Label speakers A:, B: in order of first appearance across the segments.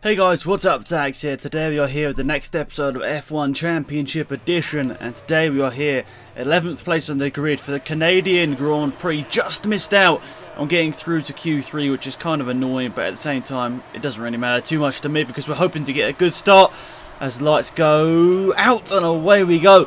A: Hey guys, what's up? Tags here. Today we are here with the next episode of F1 Championship Edition, and today we are here 11th place on the grid for the Canadian Grand Prix. Just missed out on getting through to Q3, which is kind of annoying, but at the same time it doesn't really matter too much to me because we're hoping to get a good start as the lights go out and away we go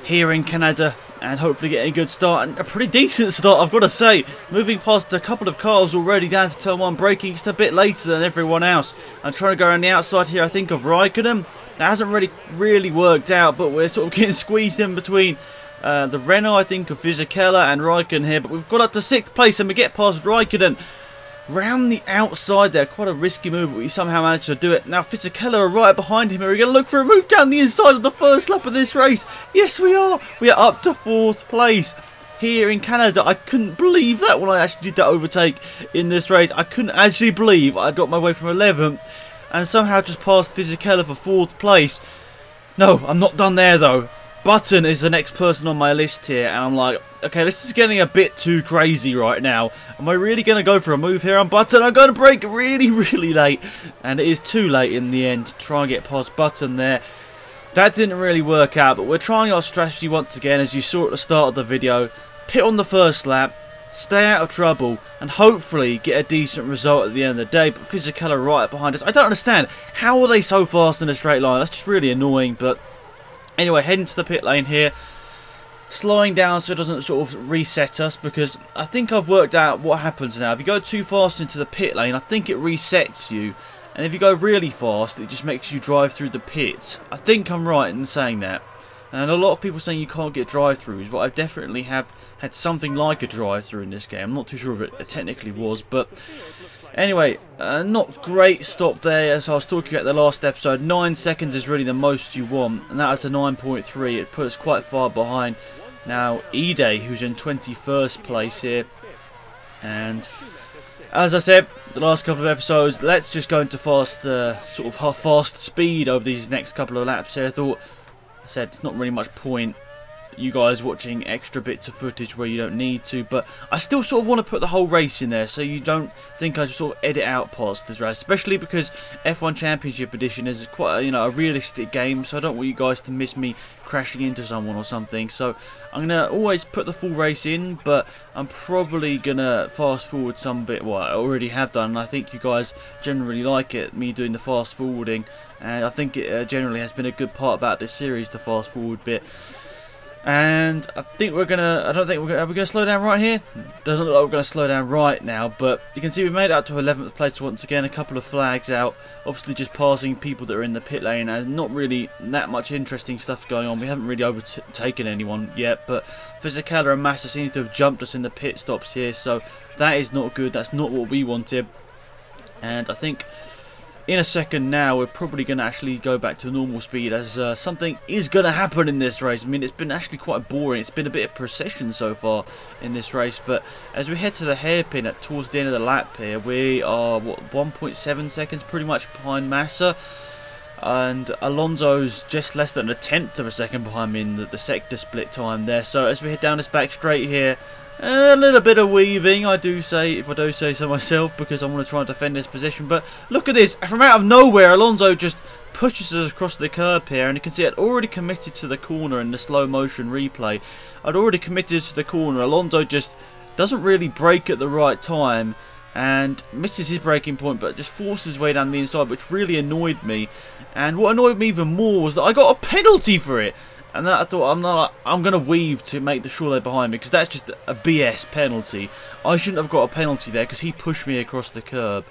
A: here in Canada. And hopefully get a good start, and a pretty decent start, I've got to say. Moving past a couple of cars already down to turn 1, braking just a bit later than everyone else. I'm trying to go around the outside here, I think, of Raikkonen. That hasn't really worked out, but we're sort of getting squeezed in between the Renault, I think, of Fisichella and Raikkonen here. But we've got up to 6th place, and we get past Raikkonen round the outside there. Quite a risky move, but we somehow managed to do it. Now Fisichella are right behind him. Are we going to look for a move down the inside of the first lap of this race? Yes, we are. We are up to 4th place here in Canada. I couldn't believe that when I actually did that overtake in this race. I couldn't actually believe I got my way from 11th and somehow just passed Fisichella for 4th place. No, I'm not done there though. Button is the next person on my list here, and I'm like, okay, this is getting a bit too crazy right now. Am I really going to go for a move here on Button? I'm going to brake really late, and it is too late in the end to try and get past Button there. That didn't really work out, but we're trying our strategy once again, as you saw at the start of the video. Pit on the first lap, stay out of trouble, and hopefully get a decent result at the end of the day. But Fisichella right behind us. I don't understand. How are they so fast in a straight line? That's just really annoying, but anyway, heading to the pit lane here. Slowing down so it doesn't sort of reset us, because I think I've worked out what happens now. If you go too fast into the pit lane, I think it resets you. And if you go really fast, it just makes you drive through the pit. I think I'm right in saying that. And a lot of people saying you can't get drive-throughs, but I definitely have had something like a drive-through in this game. I'm not too sure if it technically was, but anyway, not great stop there, as I was talking about the last episode. 9 seconds is really the most you want, and that is a 9.3. It put us quite far behind. Now, Ide, who's in 21st place here, and as I said, the last couple of episodes, let's just go into fast, sort of fast speed over these next couple of laps here. I said, it's not really much point you guys watching extra bits of footage where you don't need to, but I still sort of want to put the whole race in there so you don't think I just sort of edit out parts of this race, especially because F1 Championship Edition is quite a, a realistic game, so I don't want you guys to miss me crashing into someone or something. So I'm gonna always put the full race in, but I'm probably gonna fast forward some bit. Well, I already have done, and I think you guys generally like it, me doing the fast forwarding, and I think it generally has been a good part about this series, the fast forward bit. And I think we're gonna, are we gonna slow down right here? Doesn't look like we're gonna slow down right now, but you can see we've made it up to 11th place once again. A couple of flags out, obviously just passing people that are in the pit lane, and not really that much interesting stuff going on. We haven't really overtaken anyone yet, but Fisichella and Massa seems to have jumped us in the pit stops here, so that is not good. That's not what we wanted. And I think in a second now, we're probably going to actually go back to normal speed, as something is going to happen in this race. I mean, it's been actually quite boring. It's been a bit of procession so far in this race, but as we head to the hairpin towards the end of the lap here, we are, what, 1.7 seconds pretty much behind Massa, and Alonso's just less than 1/10 of a second behind me in the sector split time there. So as we head down this back straight here, a little bit of weaving, I do say, if I do say so myself, because I want to try and defend this position. But look at this, from out of nowhere, Alonso just pushes us across the curb here, and you can see I'd already committed to the corner in the slow motion replay. I'd already committed to the corner. Alonso just doesn't really brake at the right time and misses his braking point, but just forces his way down the inside, which really annoyed me. And what annoyed me even more was that I got a penalty for it. And that I thought, I'm going to weave to make sure they're behind me, because that's just a BS penalty. I shouldn't have got a penalty there because he pushed me across the curb.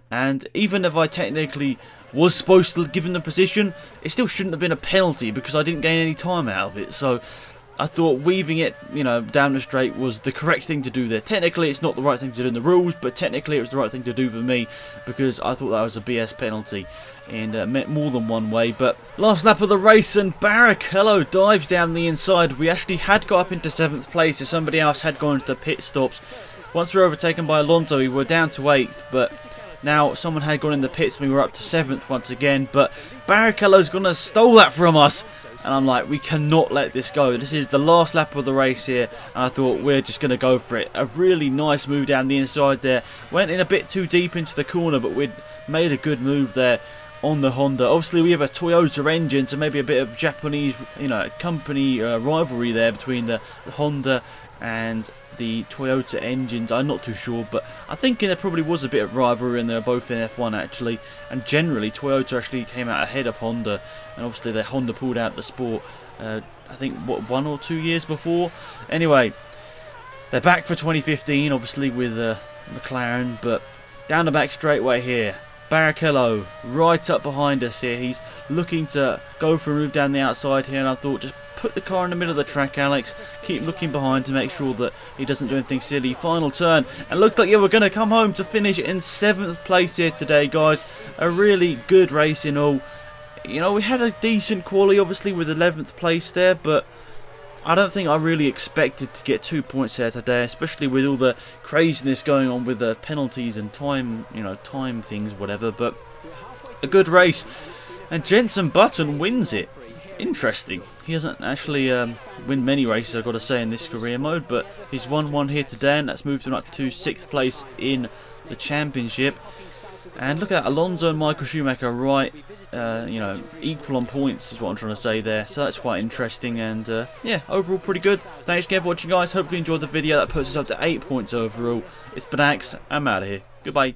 A: And even if I technically was supposed to give him the position, it still shouldn't have been a penalty because I didn't gain any time out of it. So I thought weaving it, down the straight was the correct thing to do there. Technically, it's not the right thing to do in the rules, but technically it was the right thing to do for me because I thought that was a BS penalty and meant more than one way. But last lap of the race, and Barrichello dives down the inside. We actually had got up into 7th place if somebody else had gone into the pit stops. Once we were overtaken by Alonso, we were down to 8th, but now someone had gone in the pits and we were up to 7th once again. But Barrichello's gonna stole that from us. And I'm like, we cannot let this go. This is the last lap of the race here, and I thought we're just going to go for it. A really nice move down the inside there. Went in a bit too deep into the corner, but we'd made a good move there. on the Honda. Obviously, we have a Toyota engine, so maybe a bit of Japanese, company rivalry there between the Honda and the Toyota engines. I'm not too sure, but I think there probably was a bit of rivalry, and they're both in F1 actually. And generally, Toyota actually came out ahead of Honda, and obviously, the Honda pulled out the sport. I think what, 1 or 2 years before. Anyway, they're back for 2015, obviously with McLaren, but down the back straightaway here. Barrichello right up behind us here. He's looking to go for a move down the outside here, and I thought just put the car in the middle of the track, Alex. Keep looking behind to make sure that he doesn't do anything silly. Final turn, and looks like we're going to come home to finish in 7th place here today, guys. A really good race in all. You know, we had a decent quali, obviously, with 11th place there, but I don't think I really expected to get 2 points there today, especially with all the craziness going on with the penalties and time, time things, whatever. But a good race, and Jenson Button wins it. Interesting. He hasn't actually win many races, I've got to say, in this career mode, but he's won one here today, and that's moved him up to 6th place in the championship. And look at that, Alonso and Michael Schumacher right, equal on points is what I'm trying to say there. So that's quite interesting, and yeah, overall pretty good. Thanks again for watching, guys. Hopefully you enjoyed the video. That puts us up to 8 points overall. It's been Axe. I'm out of here. Goodbye.